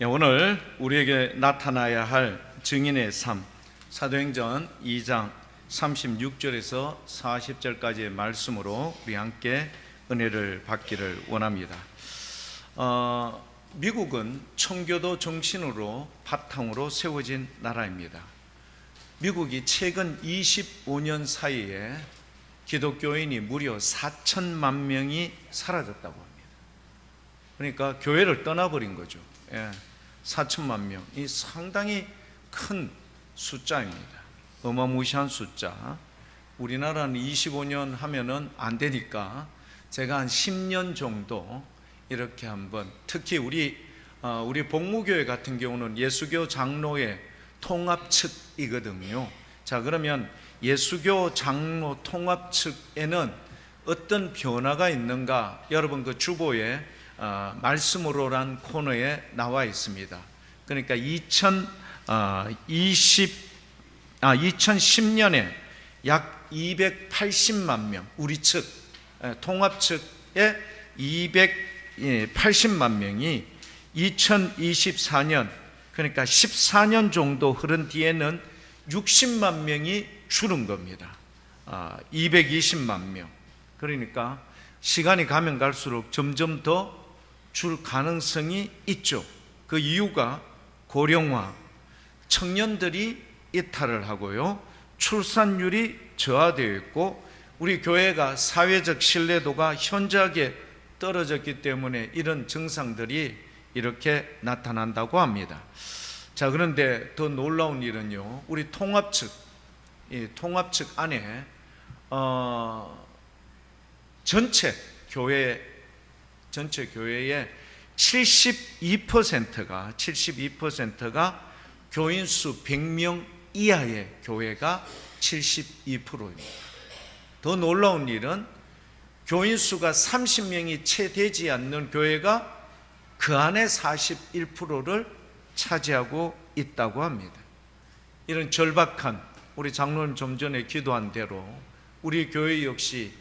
오늘 우리에게 나타나야 할 증인의 삶, 사도행전 2장 36절에서 40절까지의 말씀으로 우리 함께 은혜를 받기를 원합니다. 미국은 청교도 정신으로 바탕으로 세워진 나라입니다. 미국이 최근 25년 사이에 기독교인이 무려 4천만 명이 사라졌다고 합니다. 그러니까 교회를 떠나버린 거죠. 4천만 명, 이 상당히 큰 숫자입니다. 어마무시한 숫자. 우리나라는 25년 하면은 안 되니까 제가 한 10년 정도 이렇게 한번, 특히 우리 복무교회 같은 경우는 예수교 장로의 통합 측이거든요. 자, 그러면 예수교 장로 통합 측에는 어떤 변화가 있는가? 여러분 그 주보에 말씀으로란 코너에 나와 있습니다. 그러니까 2010년에 약 280만 명, 우리 측 통합 측에 280만 명이 2024년, 그러니까 14년 정도 흐른 뒤에는 60만 명이 줄은 겁니다. 220만 명. 그러니까 시간이 가면 갈수록 점점 더 줄 가능성이 있죠. 그 이유가 고령화, 청년들이 이탈을 하고요, 출산율이 저하되어 있고, 우리 교회가 사회적 신뢰도가 현저하게 떨어졌기 때문에 이런 증상들이 이렇게 나타난다고 합니다. 자, 그런데 더 놀라운 일은요, 우리 통합 측 안에 전체 교회의 72%가 교인 수 100명 이하의 교회가 72%입니다. 더 놀라운 일은 교인 수가 30명이 채 되지 않는 교회가 그 안에 41%를 차지하고 있다고 합니다. 이런 절박한, 우리 장로님 좀 전에 기도한 대로 우리 교회 역시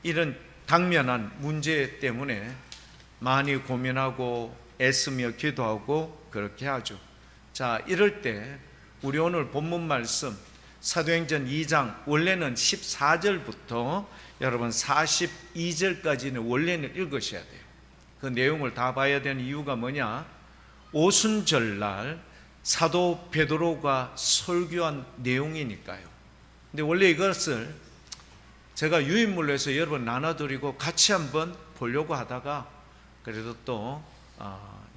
이런 당면한 문제 때문에 많이 고민하고 애쓰며 기도하고 그렇게 하죠. 자, 이럴 때 우리 오늘 본문 말씀 사도행전 2장, 원래는 14절부터 여러분 42절까지는 원래는 읽으셔야 돼요. 그 내용을 다 봐야 되는 이유가 뭐냐? 오순절날 사도 베드로가 설교한 내용이니까요. 근데 원래 이것을 제가 유인물로 해서 여러분 나눠드리고 같이 한번 보려고 하다가, 그래도 또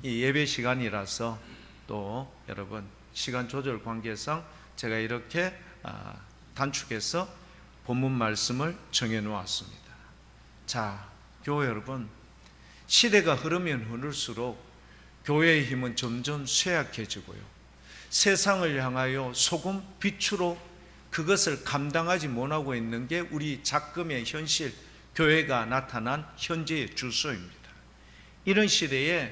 이 예배 시간이라서 또 여러분 시간 조절 관계상 제가 이렇게 단축해서 본문 말씀을 정해 놓았습니다. 자, 교회 여러분, 시대가 흐르면 흐를수록 교회의 힘은 점점 쇠약해지고요, 세상을 향하여 소금 빛으로 그것을 감당하지 못하고 있는 게 우리 작금의 현실, 교회가 나타난 현재의 주소입니다. 이런 시대에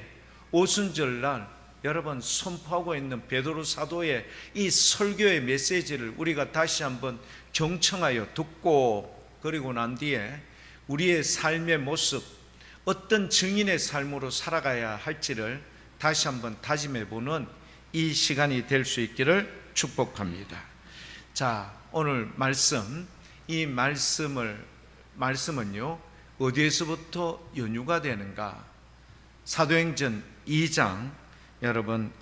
오순절날 여러분 선포하고 있는 베드로 사도의 이 설교의 메시지를 우리가 다시 한번 경청하여 듣고, 그리고 난 뒤에 우리의 삶의 모습, 어떤 증인의 삶으로 살아가야 할지를 다시 한번 다짐해보는 이 시간이 될 수 있기를 축복합니다. 자, 오늘 말씀, 이 말씀은요 어디에서부터 연유가 되는가? 사도행전 2장 여러분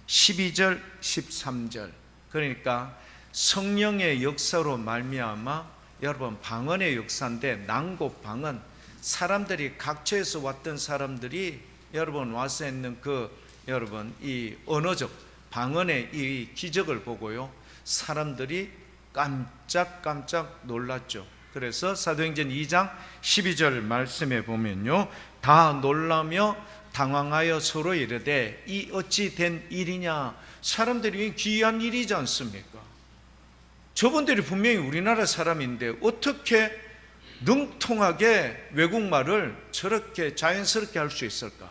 12절 13절, 그러니까 성령의 역사로 말미암아 여러분 방언의 역사인데, 난곡 방언, 사람들이 각처에서 왔던 사람들이 여러분 와서 했는 그 여러분 이 언어적 방언의 이 기적을 보고요, 사람들이 깜짝 놀랐죠. 그래서 사도행전 2장 12절 말씀에 보면요, 다 놀라며 당황하여 서로 이르되 이 어찌 된 일이냐? 사람들이 귀한 일이지 않습니까? 저분들이 분명히 우리나라 사람인데 어떻게 능통하게 외국말을 저렇게 자연스럽게 할 수 있을까?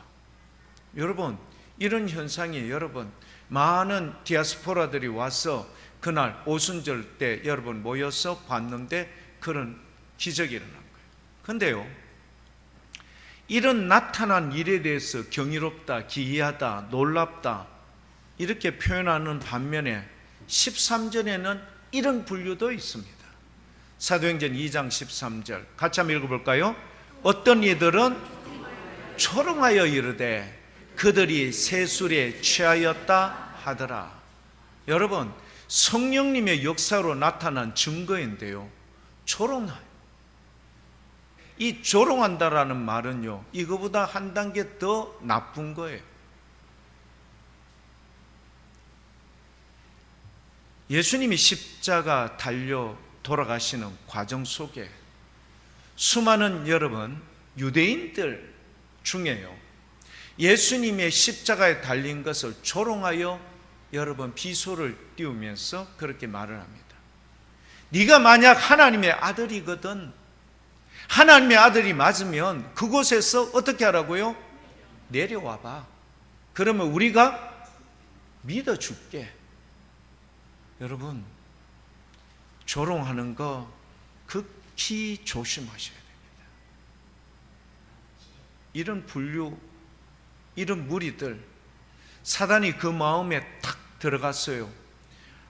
여러분, 이런 현상이 여러분 많은 디아스포라들이 와서 그날 오순절 때 여러분 모여서 봤는데 그런 기적이 일어난 거예요. 근데요, 이런 나타난 일에 대해서 경이롭다, 기이하다, 놀랍다 이렇게 표현하는 반면에 13절에는 이런 분류도 있습니다. 사도행전 2장 13절 같이 한번 읽어볼까요? 어떤 이들은 조롱하여 이르되 그들이 세술에 취하였다 하더라. 여러분, 성령님의 역사로 나타난 증거인데요, 조롱하여. 이 조롱한다라는 말은요, 이거보다 한 단계 더 나쁜 거예요. 예수님이 십자가 달려 돌아가시는 과정 속에 수많은 여러분 유대인들 중에요, 예수님의 십자가에 달린 것을 조롱하여 여러분 비소를 띄우면서 그렇게 말을 합니다. 네가 만약 하나님의 아들이거든, 하나님의 아들이 맞으면 그곳에서 어떻게 하라고요? 내려와봐. 그러면 우리가 믿어줄게. 여러분, 조롱하는 거 극히 조심하셔야 됩니다. 이런 분류, 이런 무리들, 사단이 그 마음에 탁 들어갔어요.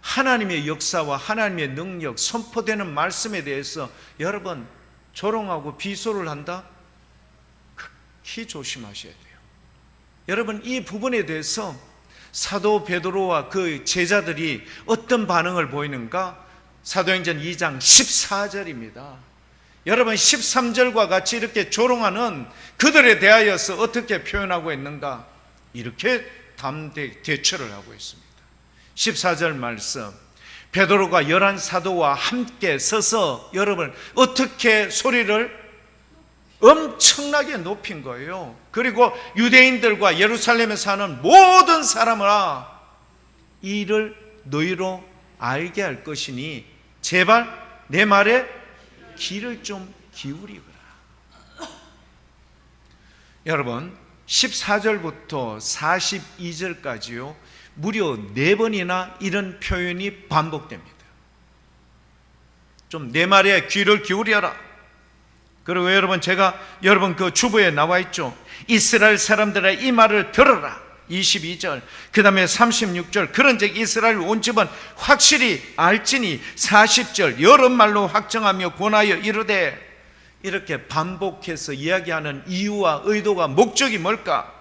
하나님의 역사와 하나님의 능력, 선포되는 말씀에 대해서 여러분 조롱하고 비소를 한다? 극히 조심하셔야 돼요. 여러분, 이 부분에 대해서 사도 베드로와 그 제자들이 어떤 반응을 보이는가? 사도행전 2장 14절입니다. 여러분, 13절과 같이 이렇게 조롱하는 그들에 대하여서 어떻게 표현하고 있는가? 이렇게 대처를 하고 있습니다. 14절 말씀, 베드로가 11 사도와 함께 서서 여러분 어떻게 소리를 엄청나게 높인 거예요. 그리고 유대인들과 예루살렘에 사는 모든 사람아, 이를 너희로 알게 할 것이니 제발 내 말에 귀를 좀 기울이거라. 여러분, 14절부터 42절까지요 무려 4번이나 이런 표현이 반복됩니다. 좀 내 말에 귀를 기울여라. 그리고 여러분, 제가 여러분 그 주보에 나와 있죠. 이스라엘 사람들아 이 말을 들어라. 22절, 그 다음에 36절, 그런즉 이스라엘 온 집은 확실히 알지니 40절, 여러 말로 확정하며 권하여 이르되, 이렇게 반복해서 이야기하는 이유와 의도가 목적이 뭘까?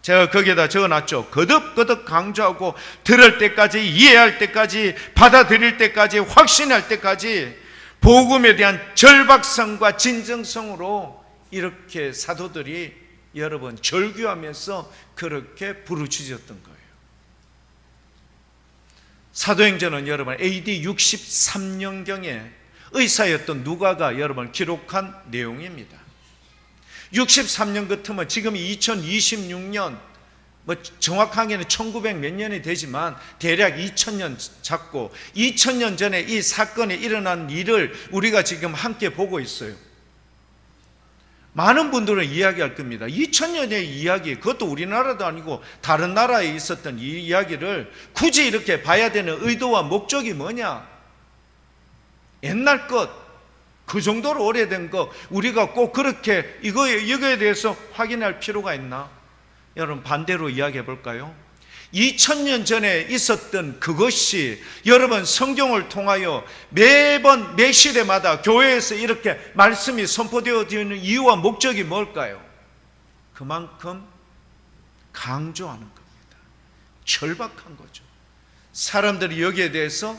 제가 거기에다 적어놨죠. 거듭거듭 강조하고 들을 때까지, 이해할 때까지, 받아들일 때까지, 확신할 때까지 복음에 대한 절박성과 진정성으로 이렇게 사도들이 여러분 절규하면서 그렇게 부르짖었던 거예요. 사도행전은 여러분 AD 63년경에 의사였던 누가가 여러분 기록한 내용입니다. 63년 같으면 지금 2026년, 뭐 정확하게는 1900 몇 년이 되지만 대략 2000년 잡고 2000년 전에 이 사건이 일어난 일을 우리가 지금 함께 보고 있어요. 많은 분들은 이야기할 겁니다. 2000년의 이야기, 그것도 우리나라도 아니고 다른 나라에 있었던 이 이야기를 굳이 이렇게 봐야 되는 의도와 목적이 뭐냐? 옛날 것, 그 정도로 오래된 거 우리가 꼭 그렇게 이거에 대해서 확인할 필요가 있나? 여러분, 반대로 이야기해 볼까요? 2000년 전에 있었던 그것이 여러분 성경을 통하여 매번 매 시대마다 교회에서 이렇게 말씀이 선포되어지는 이유와 목적이 뭘까요? 그만큼 강조하는 겁니다. 절박한 거죠. 사람들이 여기에 대해서,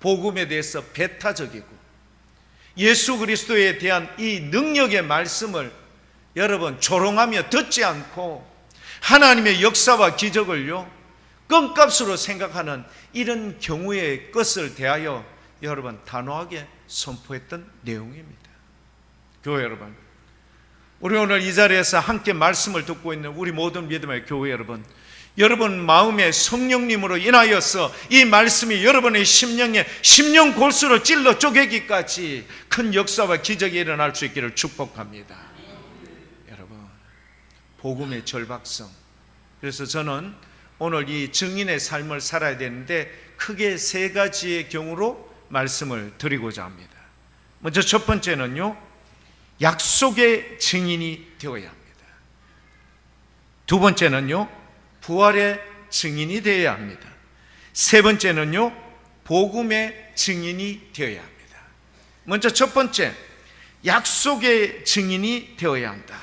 복음에 대해서 배타적이고 예수 그리스도에 대한 이 능력의 말씀을 여러분 조롱하며 듣지 않고 하나님의 역사와 기적을요 껌값으로 생각하는 이런 경우의 것을 대하여 여러분 단호하게 선포했던 내용입니다. 교회 여러분, 우리 오늘 이 자리에서 함께 말씀을 듣고 있는 우리 모든 믿음의 교회 여러분, 여러분 마음에 성령님으로 인하여서 이 말씀이 여러분의 심령에 심령 골수로 찔러 쪼개기까지 큰 역사와 기적이 일어날 수 있기를 축복합니다. 여러분, 복음의 절박성. 그래서 저는 오늘 이 증인의 삶을 살아야 되는데 크게 3가지의 경우로 말씀을 드리고자 합니다. 먼저 첫 번째는요, 약속의 증인이 되어야 합니다. 두 번째는요, 부활의 증인이 되어야 합니다. 세 번째는요, 복음의 증인이 되어야 합니다. 먼저 첫 번째, 약속의 증인이 되어야 한다.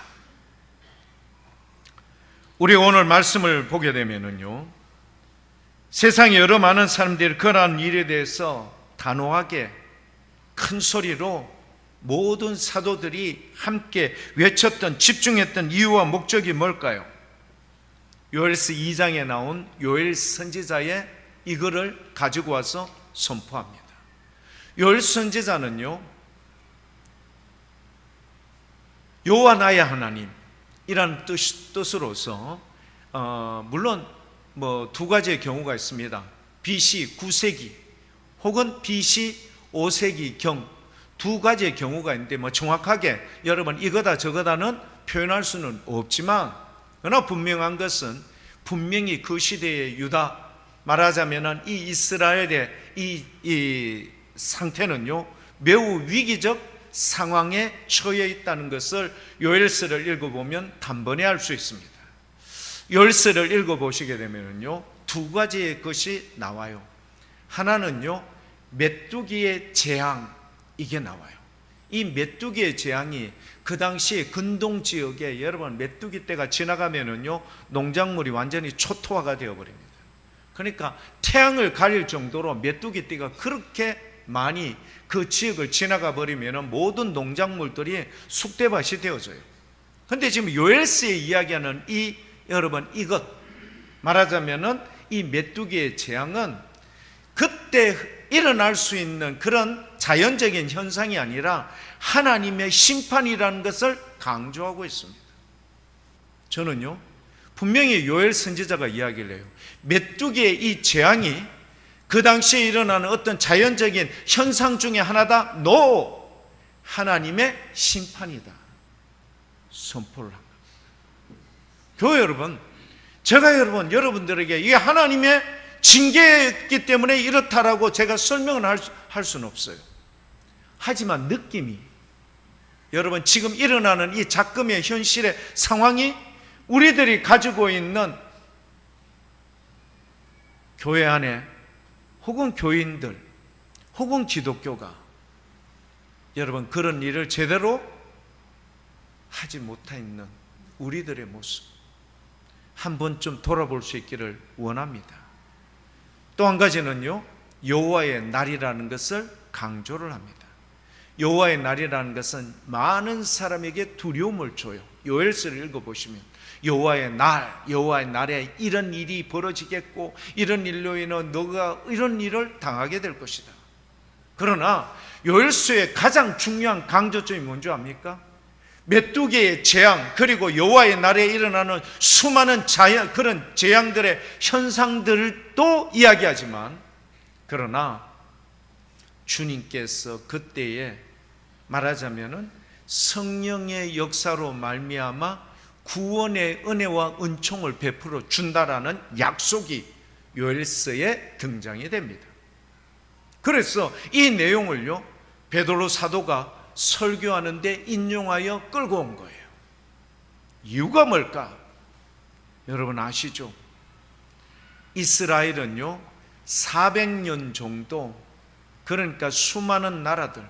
우리 오늘 말씀을 보게 되면은요, 세상에 여러 많은 사람들이 그러한 일에 대해서 단호하게 큰 소리로 모든 사도들이 함께 외쳤던, 집중했던 이유와 목적이 뭘까요? 요엘서 2장에 나온 요엘 선지자의 이거를 가지고 와서 선포합니다. 요엘 선지자는요, 여호와 나의 하나님이라는 뜻으로서 물론 두 가지의 경우가 있습니다. BC 9세기 혹은 BC 5세기 경 두 가지의 경우가 있는데 정확하게 여러분 이거다 저거다는 표현할 수는 없지만, 그러나 분명한 것은 분명히 그 시대의 유다, 말하자면 이 이스라엘의 이 상태는요, 매우 위기적 상황에 처해 있다는 것을 요엘서를 읽어보면 단번에 알 수 있습니다. 요엘서를 읽어보시게 되면요, 두 가지의 것이 나와요. 하나는요, 메뚜기의 재앙, 이게 나와요. 이 메뚜기의 재앙이 그 당시에 근동 지역에 여러분 메뚜기 때가 지나가면은요, 농작물이 완전히 초토화가 되어버립니다. 그러니까 태양을 가릴 정도로 메뚜기 띠가 그렇게 많이 그 지역을 지나가 버리면 모든 농작물들이 쑥대밭이 되어져요. 근데 지금 요엘서에 이야기하는 여러분 이것, 말하자면은 이 메뚜기의 재앙은 그때 일어날 수 있는 그런 자연적인 현상이 아니라 하나님의 심판이라는 것을 강조하고 있습니다. 저는요, 분명히 요엘 선지자가 이야기를 해요. 메뚜기의 이 재앙이 그 당시에 일어나는 어떤 자연적인 현상 중에 하나다. No! 하나님의 심판이다. 선포를 합니다. 교회 여러분, 제가 여러분들에게 이게 하나님의 징계였기 때문에 이렇다라고 제가 설명을 할 수는 없어요. 하지만 느낌이, 여러분 지금 일어나는 이 작금의 현실의 상황이 우리들이 가지고 있는 교회 안에 혹은 교인들 혹은 기독교가 여러분 그런 일을 제대로 하지 못하 있는 우리들의 모습 한 번쯤 돌아볼 수 있기를 원합니다. 또 한 가지는요, 여호와의 날이라는 것을 강조를 합니다. 여호와의 날이라는 것은 많은 사람에게 두려움을 줘요. 요엘서를 읽어보시면 여호와의 날에 이런 일이 벌어지겠고 이런 일로 인해 너가 이런 일을 당하게 될 것이다. 그러나 요엘서의 가장 중요한 강조점이 뭔지 압니까? 메뚜기의 재앙, 그리고 여호와의 날에 일어나는 수많은 그런 재앙들의 현상들도 이야기하지만, 그러나 주님께서 그때에 말하자면은 성령의 역사로 말미암아 구원의 은혜와 은총을 베풀어 준다라는 약속이 요엘서에 등장이 됩니다. 그래서 이 내용을요, 베드로 사도가 설교하는데 인용하여 끌고 온 거예요. 이유가 뭘까? 여러분 아시죠? 이스라엘은요 400년 정도, 그러니까 수많은 나라들,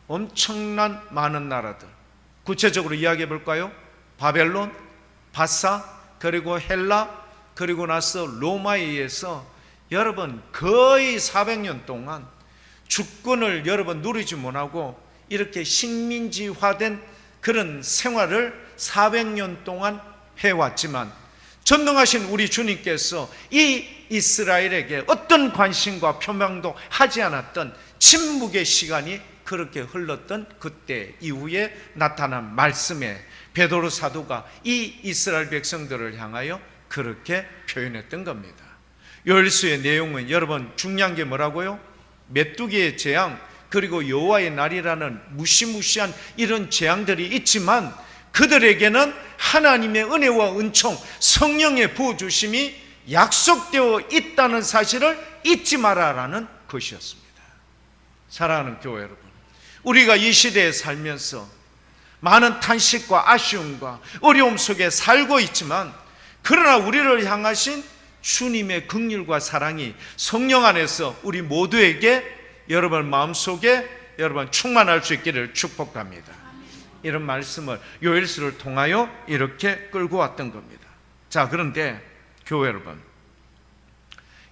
엄청난 많은 나라들, 구체적으로 이야기해 볼까요? 바벨론, 바사, 그리고 헬라, 그리고 나서 로마에 의해서 여러분 거의 400년 동안 주권을 여러분 누리지 못하고 이렇게 식민지화된 그런 생활을 400년 동안 해왔지만, 전능하신 우리 주님께서 이 이스라엘에게 어떤 관심과 표명도 하지 않았던 침묵의 시간이 그렇게 흘렀던 그때 이후에 나타난 말씀에 베드로 사도가 이 이스라엘 백성들을 향하여 그렇게 표현했던 겁니다. 요엘서의 내용은 여러분 중요한 게 뭐라고요? 메뚜기의 재앙, 그리고 여호와의 날이라는 무시무시한 이런 재앙들이 있지만 그들에게는 하나님의 은혜와 은총, 성령의 부어주심이 약속되어 있다는 사실을 잊지 마라라는 것이었습니다. 사랑하는 교회 여러분, 우리가 이 시대에 살면서 많은 탄식과 아쉬움과 어려움 속에 살고 있지만, 그러나 우리를 향하신 주님의 긍휼과 사랑이 성령 안에서 우리 모두에게 여러분 마음속에 여러분 충만할 수 있기를 축복합니다. 이런 말씀을 요엘서를 통하여 이렇게 끌고 왔던 겁니다. 자, 그런데 교회 여러분,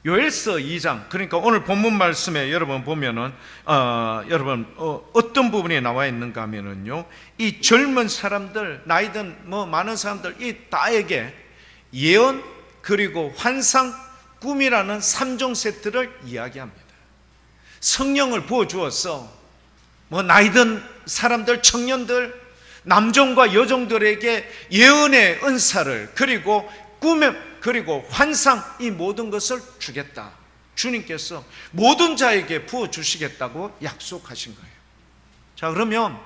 요엘서 2장, 그러니까 오늘 본문 말씀에 여러분 보면은 어떤 부분이 나와 있는가 하면은요, 이 젊은 사람들, 나이든 뭐 많은 사람들 이 다에게 예언 그리고 환상, 꿈이라는 3종 세트를 이야기합니다. 성령을 부어 주어서 뭐 나이든 사람들, 청년들, 남종과 여종들에게 예언의 은사를, 그리고 꿈의, 그리고 환상, 이 모든 것을 주겠다. 주님께서 모든 자에게 부어 주시겠다고 약속하신 거예요. 자, 그러면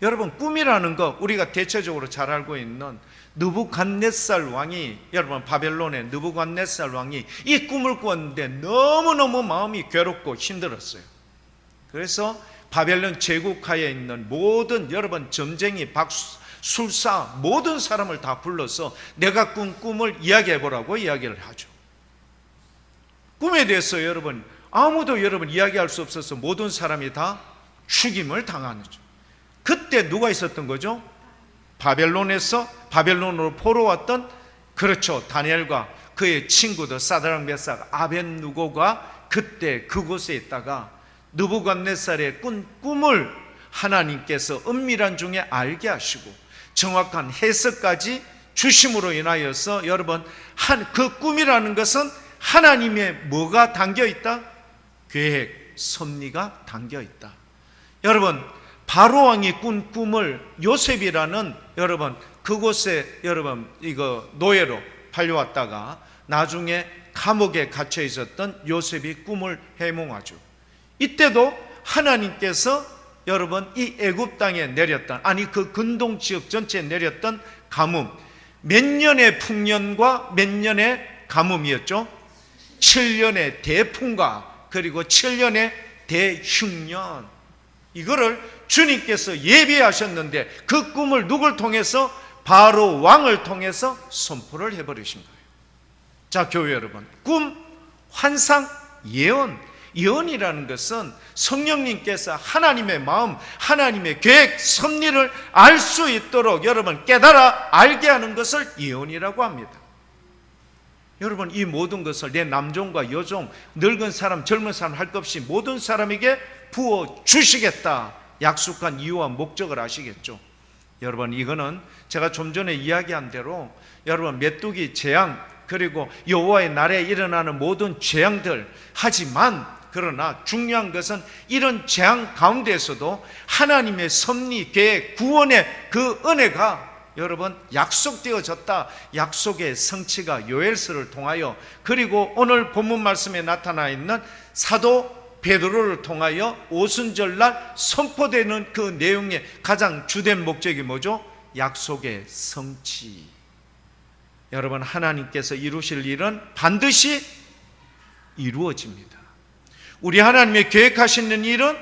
여러분, 꿈이라는 거 우리가 대체적으로 잘 알고 있는 느부갓네살 왕이, 여러분 바벨론의 느부갓네살 왕이 이 꿈을 꾸었는데 너무너무 마음이 괴롭고 힘들었어요. 그래서 바벨론 제국하에 있는 모든 여러분 점쟁이, 술사, 모든 사람을 다 불러서 내가 꾼 꿈을 이야기해 보라고 이야기를 하죠. 꿈에 대해서 여러분 아무도 여러분 이야기할 수 없어서 모든 사람이 다 죽임을 당하는 거죠. 그때 누가 있었던 거죠? 바벨론으로 포로 왔던, 그렇죠, 다니엘과 그의 친구들 사드락, 메삭, 아벳느고가 그때 그곳에 있다가 느부갓네살의 꾼 꿈을 하나님께서 은밀한 중에 알게 하시고 정확한 해석까지 주심으로 인하여서 여러분, 그 꿈이라는 것은 하나님의 뭐가 담겨있다? 계획, 섭리가 담겨있다. 여러분, 바로왕이 꾼 꿈을 요셉이라는 여러분 그곳에 여러분 이거 노예로 팔려왔다가 나중에 감옥에 갇혀 있었던 요셉이 꿈을 해몽하죠. 이때도 하나님께서 여러분 이 애굽 땅에 내렸던, 아니 그 근동 지역 전체에 내렸던 가뭄, 몇 년의 풍년과 몇 년의 가뭄이었죠? 7년의 대풍과 그리고 7년의 대흉년, 이거를 주님께서 예비하셨는데 그 꿈을 누굴 통해서? 바로 왕을 통해서 선포를 해버리신 거예요. 자, 교회 여러분, 꿈, 환상, 예언, 예언이라는 것은 성령님께서 하나님의 마음, 하나님의 계획, 섭리를 알 수 있도록 여러분 깨달아 알게 하는 것을 예언이라고 합니다. 여러분, 이 모든 것을 내 남종과 여종, 늙은 사람, 젊은 사람 할 것 없이 모든 사람에게 부어 주시겠다 약속한 이유와 목적을 아시겠죠? 여러분, 이거는 제가 좀 전에 이야기한 대로 여러분 메뚜기 재앙, 그리고 여호와의 날에 일어나는 모든 재앙들, 하지만 그러나 중요한 것은 이런 재앙 가운데에서도 하나님의 섭리, 계획, 구원의 그 은혜가 여러분 약속되어졌다. 약속의 성취가 요엘서를 통하여, 그리고 오늘 본문 말씀에 나타나 있는 사도 베드로를 통하여 오순절날 선포되는 그 내용의 가장 주된 목적이 뭐죠? 약속의 성취. 여러분, 하나님께서 이루실 일은 반드시 이루어집니다. 우리 하나님의 계획하시는 일은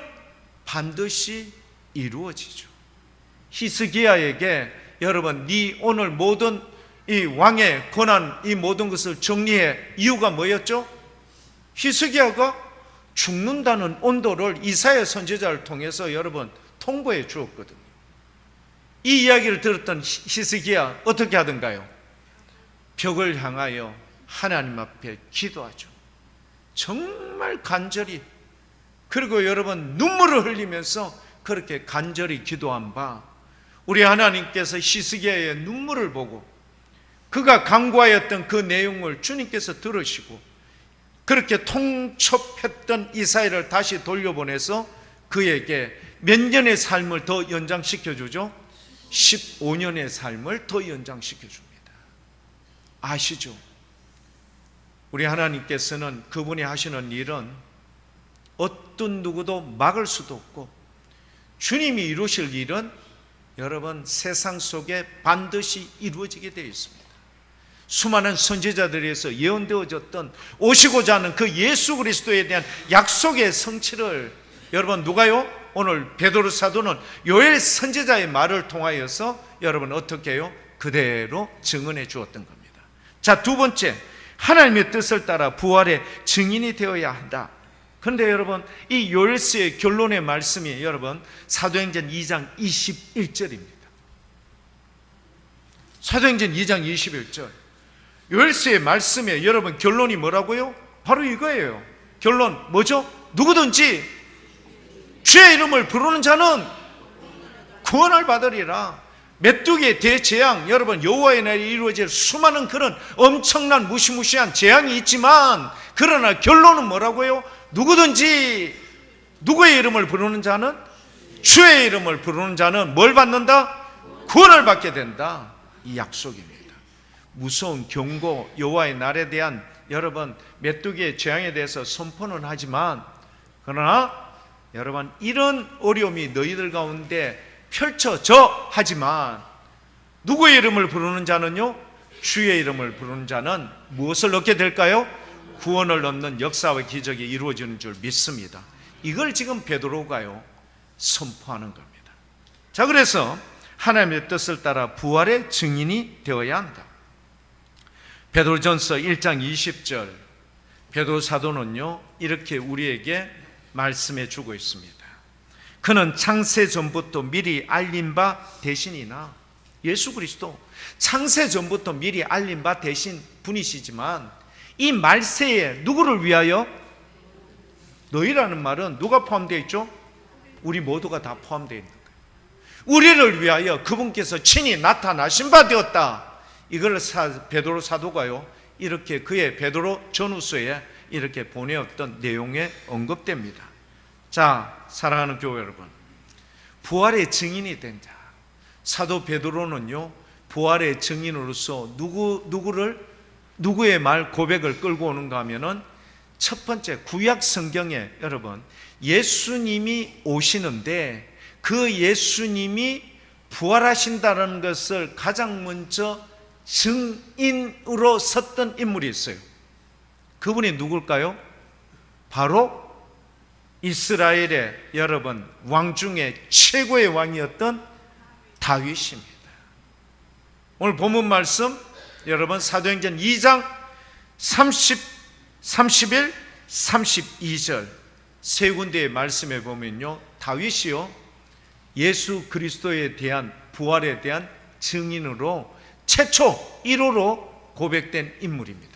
반드시 이루어지죠. 히스기야에게 여러분, 네 오늘 모든 이 왕의 권한, 이 모든 것을 정리해. 이유가 뭐였죠? 히스기야가 죽는다는 온도를 이사야 선지자를 통해서 여러분 통보해 주었거든요. 이 이야기를 들었던 히스기야 어떻게 하던가요? 벽을 향하여 하나님 앞에 기도하죠. 정말 간절히, 그리고 여러분 눈물을 흘리면서 그렇게 간절히 기도한 바, 우리 하나님께서 히스기야의 눈물을 보고 그가 간구하였던 그 내용을 주님께서 들으시고 그렇게 통첩했던 이사야를 다시 돌려보내서 그에게 몇 년의 삶을 더 연장시켜 주죠? 15년의 삶을 더 연장시켜 줍니다. 아시죠? 우리 하나님께서는 그분이 하시는 일은 어떤 누구도 막을 수도 없고, 주님이 이루실 일은 여러분 세상 속에 반드시 이루어지게 되어 있습니다. 수많은 선지자들에서 예언되어졌던 오시고자 하는 그 예수 그리스도에 대한 약속의 성취를 여러분 누가요? 오늘 베드로 사도는 요엘 선지자의 말을 통하여서 여러분 어떻게 해요? 그대로 증언해 주었던 겁니다. 자, 두 번째, 하나님의 뜻을 따라 부활의 증인이 되어야 한다. 그런데 여러분, 이 요엘서의 결론의 말씀이 여러분 사도행전 2장 21절입니다. 사도행전 2장 21절. 요엘서의 말씀에 여러분 결론이 뭐라고요? 바로 이거예요. 결론 뭐죠? 누구든지 주의 이름을 부르는 자는 구원을 받으리라. 메뚜기의 대재앙, 여러분 여호와의 날이 이루어질 수많은 그런 엄청난 무시무시한 재앙이 있지만, 그러나 결론은 뭐라고요? 누구든지 누구의 이름을 부르는 자는, 주의 이름을 부르는 자는 뭘 받는다? 구원을 받게 된다. 이 약속입니다. 무서운 경고, 여호와의 날에 대한 여러분 메뚜기의 재앙에 대해서 선포는 하지만, 그러나 여러분 이런 어려움이 너희들 가운데 펼쳐져 하지만, 누구의 이름을 부르는 자는요, 주의 이름을 부르는 자는 무엇을 얻게 될까요? 구원을 얻는 역사와 기적이 이루어지는 줄 믿습니다. 이걸 지금 베드로가요 선포하는 겁니다. 자, 그래서 하나님의 뜻을 따라 부활의 증인이 되어야 한다. 베드로전서 1장 20절, 베드로 사도는요 이렇게 우리에게 말씀해 주고 있습니다. 그는 창세 전부터 미리 알린 바 대신이나, 예수 그리스도 창세 전부터 미리 알린 바 대신 분이시지만, 이 말세에 누구를 위하여? 너희라는 말은 누가 포함되어 있죠? 우리 모두가 다 포함되어 있는 거예요. 우리를 위하여 그분께서 친히 나타나신 바 되었다. 이걸 베드로 사도가요 이렇게 그의 베드로 전후서에 이렇게 보내었던 내용에 언급됩니다. 자, 사랑하는 교회 여러분, 부활의 증인이 된 자, 사도 베드로는요 부활의 증인으로서 누구의 말 고백을 끌고 오는가 하면은, 첫 번째 구약 성경에 여러분 예수님이 오시는데 그 예수님이 부활하신다는 것을 가장 먼저 증인으로 섰던 인물이 있어요. 그분이 누굴까요? 바로 이스라엘의 여러분 왕 중에 최고의 왕이었던 다윗입니다. 오늘 본문 말씀 여러분 사도행전 2장 31, 32절 세 군데의 말씀에 보면요, 다윗이요 예수 그리스도에 대한 부활에 대한 증인으로 최초 1호로 고백된 인물입니다.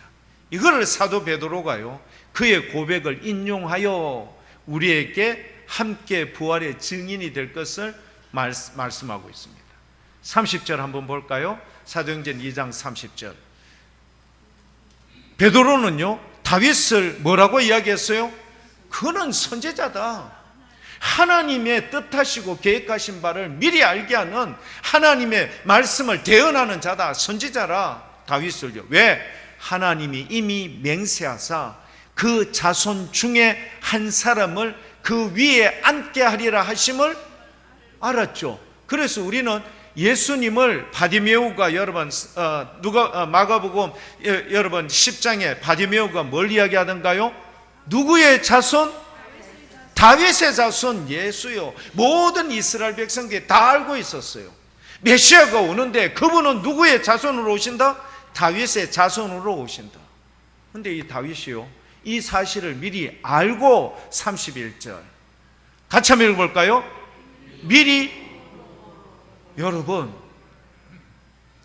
이거를 사도 베드로가요 그의 고백을 인용하여 우리에게 함께 부활의 증인이 될 것을 말씀하고 있습니다. 30절 한번 볼까요? 사도행전 2장 30절. 베드로는요 다윗을 뭐라고 이야기했어요? 그는 선지자다. 하나님의 뜻하시고 계획하신 바를 미리 알게 하는 하나님의 말씀을 대언하는 자다. 선지자라. 다윗을요. 왜? 하나님이 이미 맹세하사 그 자손 중에 한 사람을 그 위에 앉게 하리라 하심을 알았죠. 그래서 우리는 예수님을 바디메오가 여러분 마가복음 여러분 10장에 바디메오가 뭘 이야기하던가요? 누구의 자손? 다윗의 자손 예수요. 모든 이스라엘 백성들이 다 알고 있었어요. 메시아가 오는데 그분은 누구의 자손으로 오신다? 다윗의 자손으로 오신다. 그런데 이 다윗이요 이 사실을 미리 알고 31절 같이 한번 읽어볼까요? 미리 여러분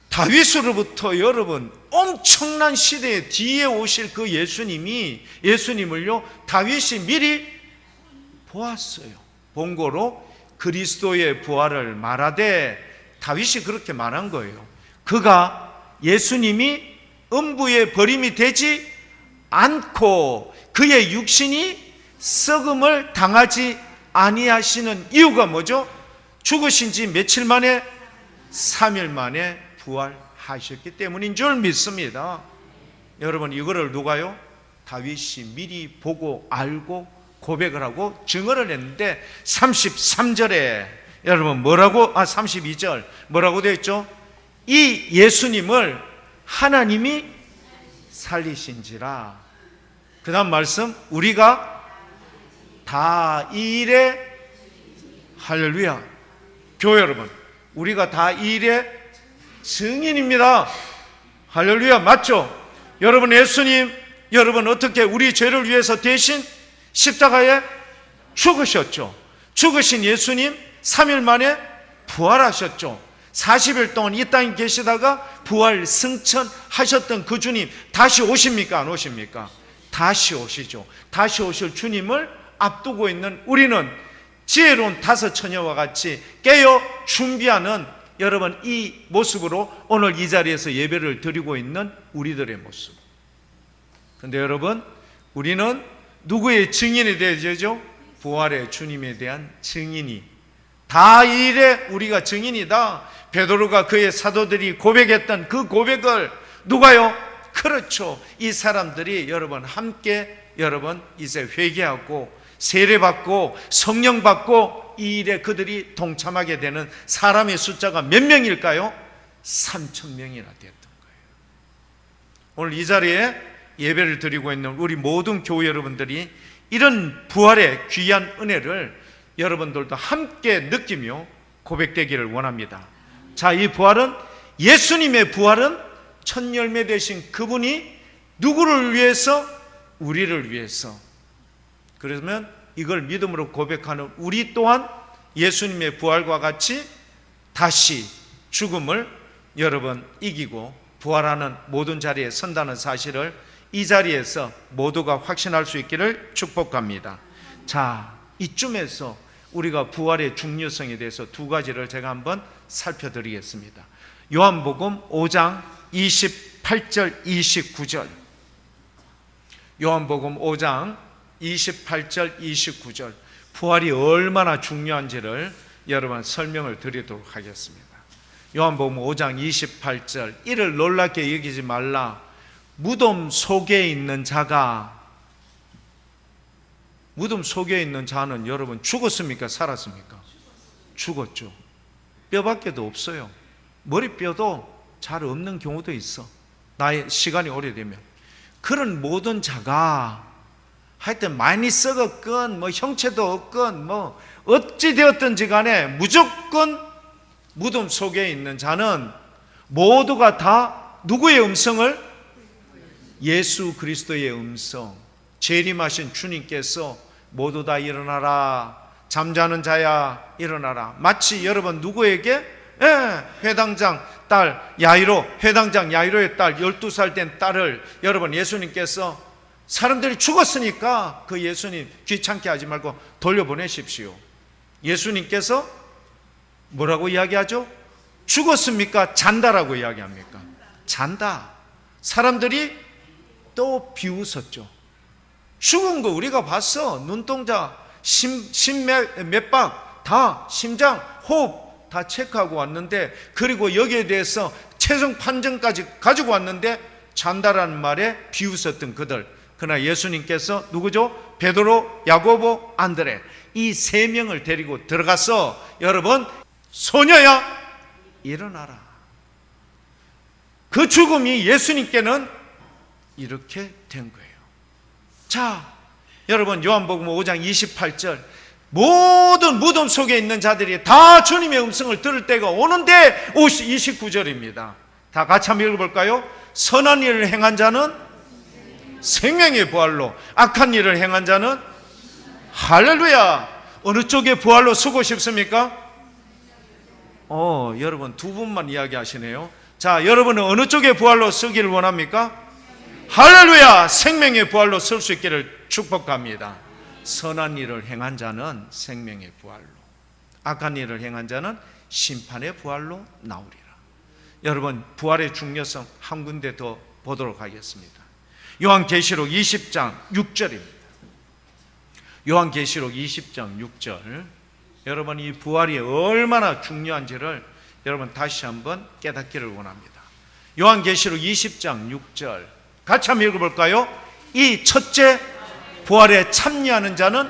다윗으로부터 여러분 엄청난 시대 뒤에 오실 그 예수님을요 다윗이 미리 보았어요. 본고로 그리스도의 부활을 말하되 다윗이 그렇게 말한 거예요. 그가 예수님이 음부에 버림이 되지 않고 그의 육신이 썩음을 당하지 아니하시는 이유가 뭐죠? 죽으신 지 며칠 만에 3일 만에 부활하셨기 때문인 줄 믿습니다. 여러분 이거를 누가요? 다윗이 미리 보고 알고 고백을 하고 증언을 했는데 33절에 여러분 32절 뭐라고 되어 있죠? 이 예수님을 하나님이 살리신지라. 그 다음 말씀 우리가 다 이 일에 할렐루야. 교회 여러분, 우리가 다 이 일의 증인입니다. 할렐루야. 맞죠? 여러분, 예수님, 여러분 어떻게 우리 죄를 위해서 대신 십자가에 죽으셨죠. 죽으신 예수님 3일 만에 부활하셨죠. 40일 동안 이 땅에 계시다가 부활 승천하셨던 그 주님 다시 오십니까? 안 오십니까? 다시 오시죠. 다시 오실 주님을 앞두고 있는 우리는 지혜로운 5 처녀와 같이 깨어 준비하는 여러분 이 모습으로 오늘 이 자리에서 예배를 드리고 있는 우리들의 모습. 근데 여러분, 우리는 누구의 증인이 되죠? 부활의 주님에 대한 증인이. 다 이 일에 우리가 증인이다. 베드로가 그의 사도들이 고백했던 그 고백을 누가요? 그렇죠. 이 사람들이 여러분 함께 여러분 이제 회개하고 세례받고 성령 받고 이 일에 그들이 동참하게 되는 사람의 숫자가 몇 명일까요? 3,000명이나 되었던 거예요. 오늘 이 자리에 예배를 드리고 있는 우리 모든 교회 여러분들이 이런 부활의 귀한 은혜를 여러분들도 함께 느끼며 고백되기를 원합니다. 자, 이 부활은, 예수님의 부활은 첫 열매 되신 그분이 누구를 위해서? 우리를 위해서. 그러면 이걸 믿음으로 고백하는 우리 또한 예수님의 부활과 같이 다시 죽음을 여러분 이기고 부활하는 모든 자리에 선다는 사실을 이 자리에서 모두가 확신할 수 있기를 축복합니다. 자, 이쯤에서 우리가 부활의 중요성에 대해서 2가지를 제가 한번 살펴드리겠습니다. 요한복음 5장 28절 29절. 요한복음 5장 28절 29절. 부활이 얼마나 중요한지를 여러분 설명을 드리도록 하겠습니다. 요한복음 5장 28절. 이를 놀랍게 여기지 말라. 무덤 속에 있는 자가, 무덤 속에 있는 자는 여러분 죽었습니까? 살았습니까? 죽었죠. 뼈밖에도 없어요. 머리뼈도 잘 없는 경우도 있어. 나의 시간이 오래되면. 그런 모든 자가 하여튼 많이 썩었건 뭐 형체도 없건 뭐 어찌 되었든지 간에 무조건 무덤 속에 있는 자는 모두가 다 누구의 음성을? 예수 그리스도의 음성, 재림하신 주님께서 모두 다 일어나라, 잠자는 자야 일어나라. 마치 여러분 누구에게? 회당장 딸 야이로, 회당장 야이로의 딸 12살 된 딸을 여러분 예수님께서 사람들이 죽었으니까 그 예수님 귀찮게 하지 말고 돌려보내십시오. 예수님께서 뭐라고 이야기하죠? 죽었습니까? 잔다라고 이야기합니까? 잔다. 사람들이 또 비웃었죠. 죽은 거 우리가 봤어. 눈동자, 심맥박 다, 심장, 호흡 다 체크하고 왔는데, 그리고 여기에 대해서 최종 판정까지 가지고 왔는데 잔다라는 말에 비웃었던 그들. 그러나 예수님께서 누구죠? 베드로, 야고보, 안드레 이 3명을 데리고 들어가서 여러분, 소녀야 일어나라. 그 죽음이 예수님께는 이렇게 된 거예요. 자, 여러분 요한복음 5장 28절. 모든 무덤 속에 있는 자들이 다 주님의 음성을 들을 때가 오는데 29절입니다. 다 같이 한번 읽어볼까요? 선한 일을 행한 자는 생명의 부활로, 악한 일을 행한 자는 할렐루야. 어느 쪽에 부활로 서고 싶습니까? 여러분 두 분만 이야기하시네요. 자, 여러분은 어느 쪽에 부활로 서기를 원합니까? 할렐루야. 생명의 부활로 설 수 있기를 축복합니다. 선한 일을 행한 자는 생명의 부활로, 악한 일을 행한 자는 심판의 부활로 나오리라. 여러분 부활의 중요성 한 군데 더 보도록 하겠습니다. 요한계시록 20장 6절입니다. 요한계시록 20장 6절. 여러분 이 부활이 얼마나 중요한지를 여러분 다시 한번 깨닫기를 원합니다. 요한계시록 20장 6절 같이 한번 읽어볼까요? 이 첫째 부활에 참여하는 자는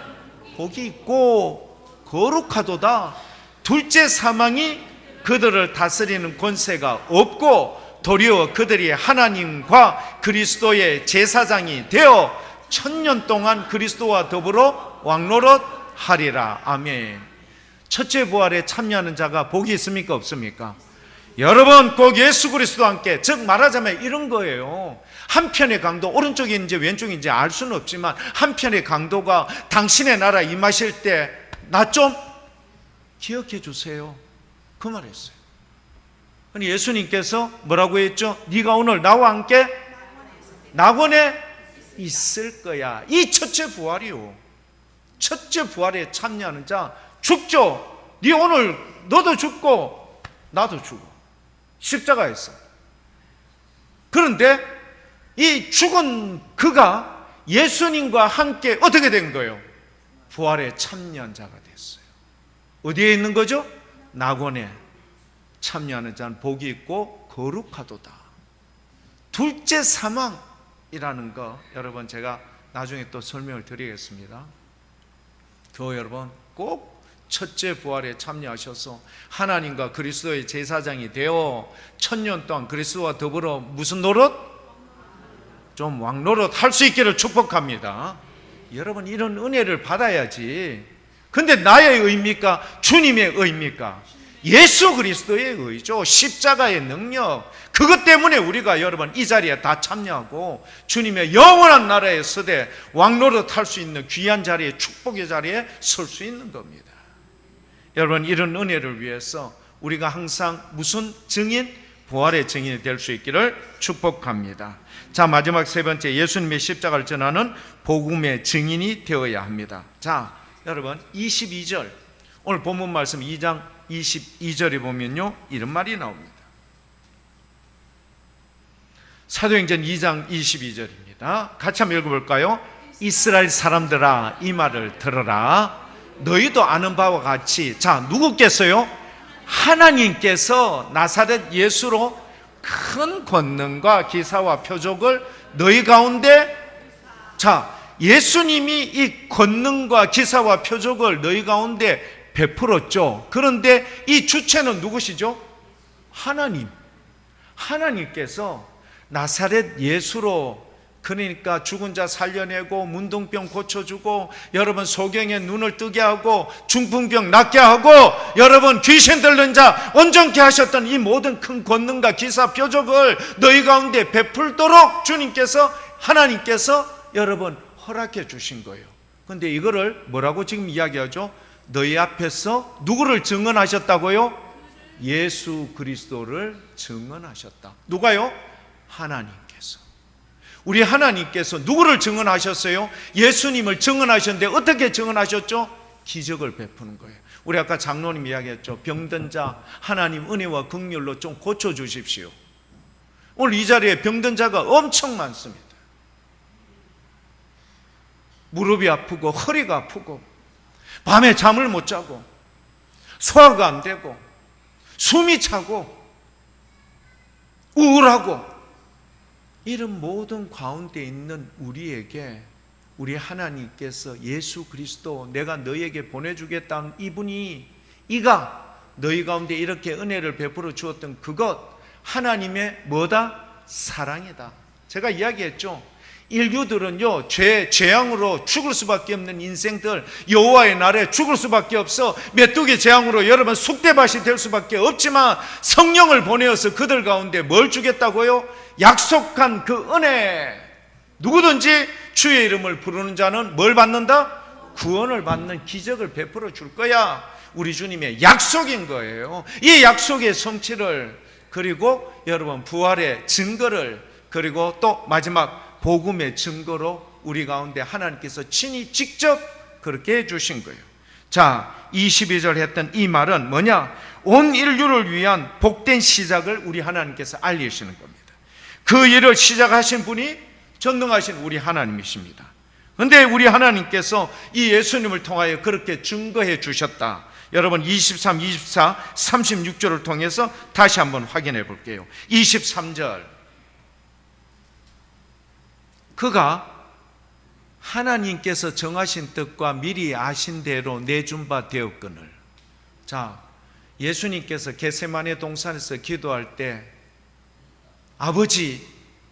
복이 있고 거룩하도다. 둘째 사망이 그들을 다스리는 권세가 없고 도리어 그들이 하나님과 그리스도의 제사장이 되어 1000년 동안 그리스도와 더불어 왕노릇하리라. 아멘. 첫째 부활에 참여하는 자가 복이 있습니까? 없습니까? 여러분, 꼭 예수 그리스도와 함께, 즉 말하자면 이런 거예요. 한편의 강도, 오른쪽인지 왼쪽인지 알 수는 없지만 한편의 강도가 당신의 나라 임하실 때 나 좀 기억해 주세요, 그 말했어요. 예수님께서 뭐라고 했죠? 네가 오늘 나와 함께 낙원에 있을 거야. 이 첫째 부활이요. 첫째 부활에 참여하는 자 죽죠. 네 오늘 너도 죽고 나도 죽어. 십자가에서. 그런데 이 죽은 그가 예수님과 함께 어떻게 된 거예요? 부활에 참여한 자가 됐어요. 어디에 있는 거죠? 낙원에 참여하는 자는 복이 있고 거룩하도다. 둘째 사망이라는 거 여러분 제가 나중에 또 설명을 드리겠습니다. 교회 여러분, 꼭 첫째 부활에 참여하셔서 하나님과 그리스도의 제사장이 되어 1000년 동안 그리스도와 더불어 무슨 노릇? 좀 왕노릇 할 수 있기를 축복합니다. 여러분, 이런 은혜를 받아야지. 근데 나의 의입니까? 주님의 의입니까? 예수 그리스도의 의죠. 십자가의 능력. 그것 때문에 우리가 여러분 이 자리에 다 참여하고 주님의 영원한 나라의 서대 왕노릇 할 수 있는 귀한 자리에, 축복의 자리에 설 수 있는 겁니다. 여러분, 이런 은혜를 위해서 우리가 항상 무슨 증인? 부활의 증인이 될 수 있기를 축복합니다. 자, 마지막 세 번째, 예수님의 십자가를 전하는 복음의 증인이 되어야 합니다. 자, 여러분 22절, 오늘 본문 말씀 2장 22절에 보면요, 이런 말이 나옵니다. 사도행전 2장 22절입니다. 같이 한번 읽어볼까요? 이스라엘 사람들아, 이 말을 들어라. 너희도 아는 바와 같이, 자, 누구께서요? 하나님께서 나사렛 예수로 큰 권능과 기사와 표적을 너희 가운데, 자, 예수님이 이 권능과 기사와 표적을 너희 가운데 베풀었죠. 그런데 이 주체는 누구시죠? 하나님. 하나님께서 나사렛 예수로, 그러니까 죽은 자 살려내고 문둥병 고쳐주고 여러분 소경의 눈을 뜨게 하고 중풍병 낫게 하고 여러분 귀신 들린 자 온전케 하셨던 이 모든 큰 권능과 기사 표적을 너희 가운데 베풀도록 주님께서, 하나님께서 여러분 허락해 주신 거예요. 그런데 이거를 뭐라고 지금 이야기하죠? 너희 앞에서 누구를 증언하셨다고요? 예수 그리스도를 증언하셨다. 누가요? 하나님께서. 우리 하나님께서 누구를 증언하셨어요? 예수님을 증언하셨는데 어떻게 증언하셨죠? 기적을 베푸는 거예요. 우리 아까 장로님 이야기했죠. 병든 자 하나님 은혜와 긍휼로 좀 고쳐주십시오. 오늘 이 자리에 병든 자가 엄청 많습니다. 무릎이 아프고 허리가 아프고 밤에 잠을 못 자고 소화가 안 되고 숨이 차고 우울하고, 이런 모든 가운데 있는 우리에게 우리 하나님께서 예수 그리스도, 내가 너희에게 보내주겠다는 이분이, 이가 너희 가운데 이렇게 은혜를 베풀어 주었던 그것, 하나님의 뭐다? 사랑이다. 제가 이야기했죠. 인류들은요, 재앙으로 죽을 수밖에 없는 인생들, 여호와의 날에 죽을 수밖에 없어 메뚜기 재앙으로 여러분 쑥대밭이 될 수밖에 없지만 성령을 보내어서 그들 가운데 뭘 주겠다고요? 약속한 그 은혜. 누구든지 주의 이름을 부르는 자는 뭘 받는다? 구원을 받는 기적을 베풀어 줄 거야. 우리 주님의 약속인 거예요. 이 약속의 성취를, 그리고 여러분 부활의 증거를, 그리고 또 마지막 복음의 증거로 우리 가운데 하나님께서 친히 직접 그렇게 해주신 거예요. 자, 22절 했던 이 말은 뭐냐? 온 인류를 위한 복된 시작을 우리 하나님께서 알리시는 겁니다. 그 일을 시작하신 분이 전능하신 우리 하나님이십니다. 그런데 우리 하나님께서 이 예수님을 통하여 그렇게 증거해 주셨다. 여러분 23, 24, 36절을 통해서 다시 한번 확인해 볼게요. 23절, 그가 하나님께서 정하신 뜻과 미리 아신 대로 내준 바 되었거늘. 자, 예수님께서 겟세마네 동산에서 기도할 때 아버지,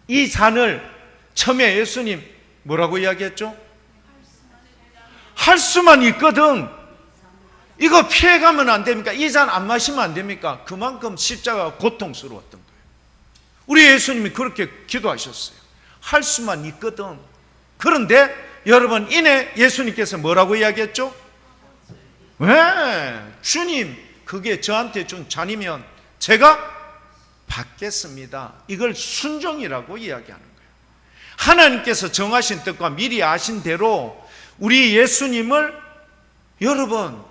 이 잔을, 처음에 예수님 뭐라고 이야기했죠? 할 수만 있거든 이거 피해가면 안 됩니까? 이 잔 안 마시면 안 됩니까? 그만큼 십자가가 고통스러웠던 거예요. 우리 예수님이 그렇게 기도하셨어요. 할 수만 있거든. 그런데 여러분, 이내 예수님께서 뭐라고 이야기했죠? 왜? 주님, 그게 저한테 준 잔이면 제가 받겠습니다. 이걸 순종이라고 이야기하는 거예요. 하나님께서 정하신 뜻과 미리 아신 대로 우리 예수님을 여러분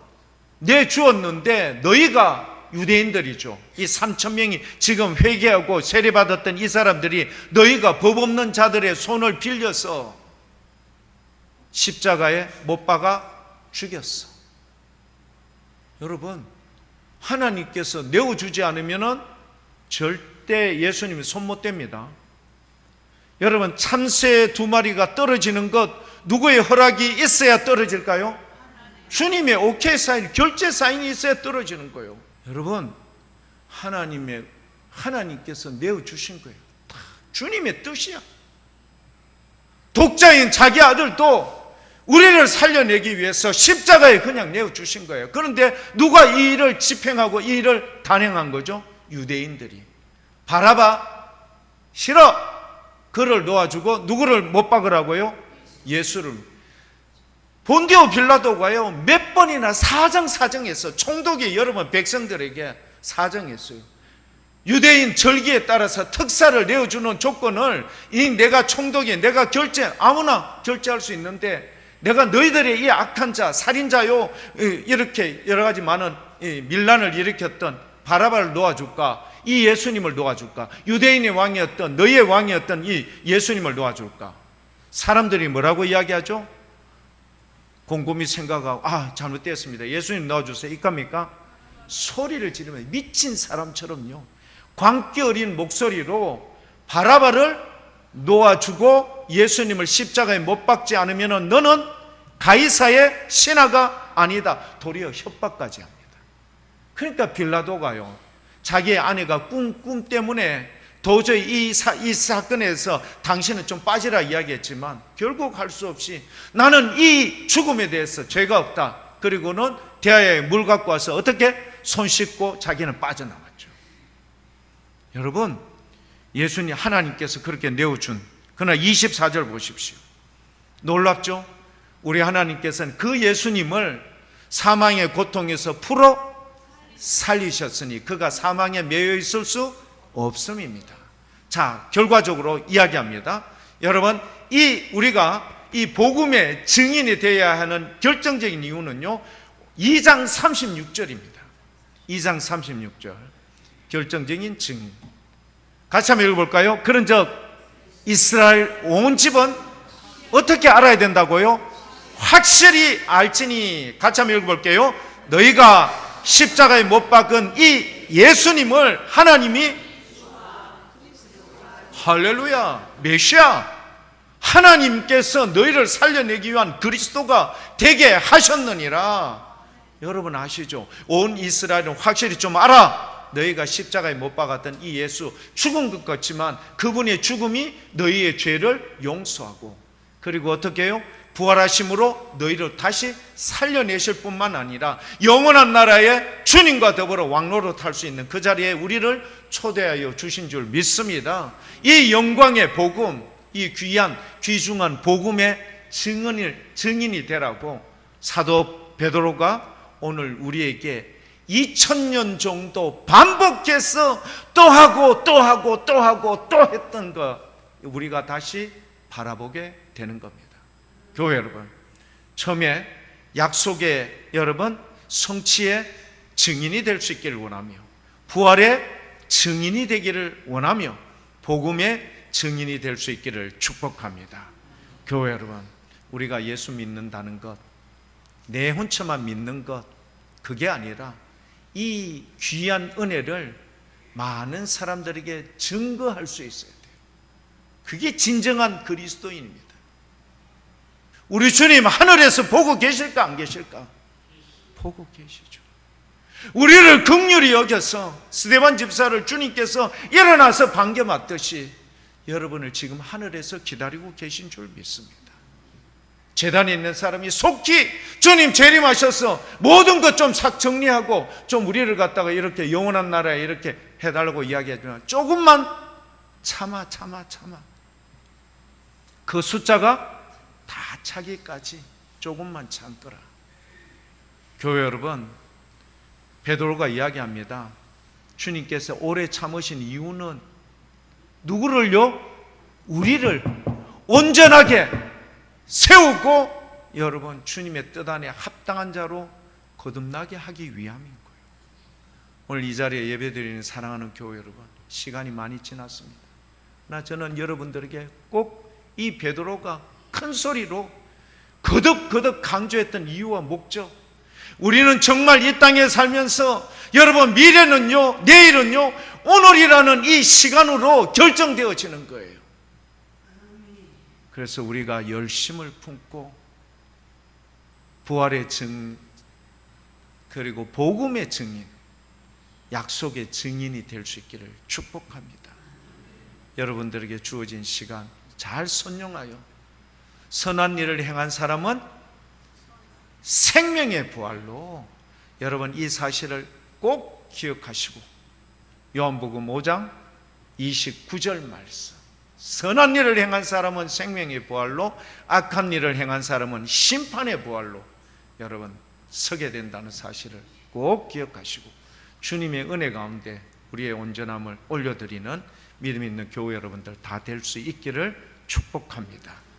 내주었는데, 너희가 유대인들이죠. 이 3,000명이 지금 회개하고 세례받았던 이 사람들이 너희가 법 없는 자들의 손을 빌려서 십자가에 못 박아 죽였어. 여러분, 하나님께서 내어주지 않으면 절대 예수님이 손 못 댑니다. 여러분, 참새 2마리가 떨어지는 것 누구의 허락이 있어야 떨어질까요? 주님의 오케이 사인, 결제 사인이 있어야 떨어지는 거예요. 여러분, 하나님께서 내어주신 거예요. 다 주님의 뜻이야. 독자인 자기 아들도 우리를 살려내기 위해서 십자가에 그냥 내어주신 거예요. 그런데 누가 이 일을 집행하고 이 일을 단행한 거죠? 유대인들이. 바라바 싫어, 그를 놓아주고 누구를 못 박으라고요? 예수를. 본디오 빌라도가요 몇 번이나 사정했어. 총독이 여러분 백성들에게 사정했어요. 유대인 절기에 따라서 특사를 내어주는 조건을 내가 총독이 내가 아무나 결제할 수 있는데, 내가 너희들의 이 악한 자, 살인자요, 이렇게 여러 가지 많은 밀란을 일으켰던 바라바를 놓아줄까? 이 예수님을 놓아줄까? 유대인의 왕이었던, 너희의 왕이었던 이 예수님을 놓아줄까? 사람들이 뭐라고 이야기하죠? 곰곰이 생각하고, 잘못되었습니다, 예수님 넣어주세요, 이겁니까? 소리를 지르면 미친 사람처럼요, 광기 어린 목소리로 바라바를 놓아주고 예수님을 십자가에 못 박지 않으면 너는 가이사의 신하가 아니다, 도리어 협박까지 합니다. 그러니까 빌라도가요 자기의 아내가 꿈 때문에 도저히 이 사건에서 당신은 좀 빠지라 이야기했지만 결국 할 수 없이 나는 이 죽음에 대해서 죄가 없다, 그리고는 대야에 물 갖고 와서 어떻게 손 씻고 자기는 빠져나왔죠. 여러분, 예수님 하나님께서 그렇게 내어준, 그러나 24절 보십시오. 놀랍죠? 우리 하나님께서는 그 예수님을 사망의 고통에서 풀어 살리셨으니 그가 사망에 매여 있을 수 없음입니다. 자, 결과적으로 이야기합니다. 여러분, 우리가 이 복음의 증인이 되어야 하는 결정적인 이유는요 2장 36절입니다. 2장 36절, 결정적인 증인. 같이 한번 읽어볼까요? 그런즉 이스라엘 온 집은 어떻게 알아야 된다고요? 확실히 알지니. 같이 한번 읽어볼게요. 너희가 십자가에 못 박은 이 예수님을 하나님이, 할렐루야, 메시아, 하나님께서 너희를 살려내기 위한 그리스도가 되게 하셨느니라. 여러분 아시죠? 온 이스라엘은 확실히 좀 알아. 너희가 십자가에 못 박았던 이 예수, 죽은 것 같지만 그분의 죽음이 너희의 죄를 용서하고, 그리고 어떻게 해요? 부활하심으로 너희를 다시 살려내실 뿐만 아니라 영원한 나라에 주님과 더불어 왕노릇 할 수 있는 그 자리에 우리를 초대하여 주신 줄 믿습니다. 이 영광의 복음, 이 귀한 귀중한 복음의 증인이 되라고 사도 베드로가 오늘 우리에게 2000년 정도 반복해서 또 하고 또 하고 또 하고 또 했던 거 우리가 다시 바라보게 되는 겁니다. 교회 여러분, 처음에 약속의 여러분 성취의 증인이 될 수 있기를 원하며, 부활의 증인이 되기를 원하며, 복음의 증인이 될 수 있기를 축복합니다. 교회 여러분, 우리가 예수 믿는다는 것, 내 혼처만 믿는 것, 그게 아니라 이 귀한 은혜를 많은 사람들에게 증거할 수 있어야 돼요. 그게 진정한 그리스도인입니다. 우리 주님 하늘에서 보고 계실까 안 계실까? 보고 계시죠. 우리를 긍휼히 여겨서 스데반 집사를 주님께서 일어나서 반겨 맞듯이 여러분을 지금 하늘에서 기다리고 계신 줄 믿습니다. 재단에 있는 사람이 속히 주님 재림하셔서 모든 것 좀 싹 정리하고 좀 우리를 갖다가 이렇게 영원한 나라에 이렇게 해달라고 이야기하지만 조금만 참아. 그 숫자가 다 차기까지 조금만 참더라. 교회 여러분, 베드로가 이야기합니다. 주님께서 오래 참으신 이유는 누구를요? 우리를 온전하게 세우고 여러분 주님의 뜻 안에 합당한 자로 거듭나게 하기 위함인 거예요. 오늘 이 자리에 예배드리는 사랑하는 교회 여러분, 시간이 많이 지났습니다. 저는 여러분들에게 꼭 이 베드로가 큰 소리로 거듭 강조했던 이유와 목적, 우리는 정말 이 땅에 살면서 여러분 미래는요, 내일은요, 오늘이라는 이 시간으로 결정되어지는 거예요. 그래서 우리가 열심을 품고 부활의 증, 그리고 복음의 증인, 약속의 증인이 될 수 있기를 축복합니다. 여러분들에게 주어진 시간 잘 선용하여 선한 일을 행한 사람은 생명의 부활로, 여러분 이 사실을 꼭 기억하시고 요한복음 5장 29절 말씀, 선한 일을 행한 사람은 생명의 부활로, 악한 일을 행한 사람은 심판의 부활로 여러분 서게 된다는 사실을 꼭 기억하시고 주님의 은혜 가운데 우리의 온전함을 올려드리는 믿음 있는 교회 여러분들 다 될 수 있기를 축복합니다.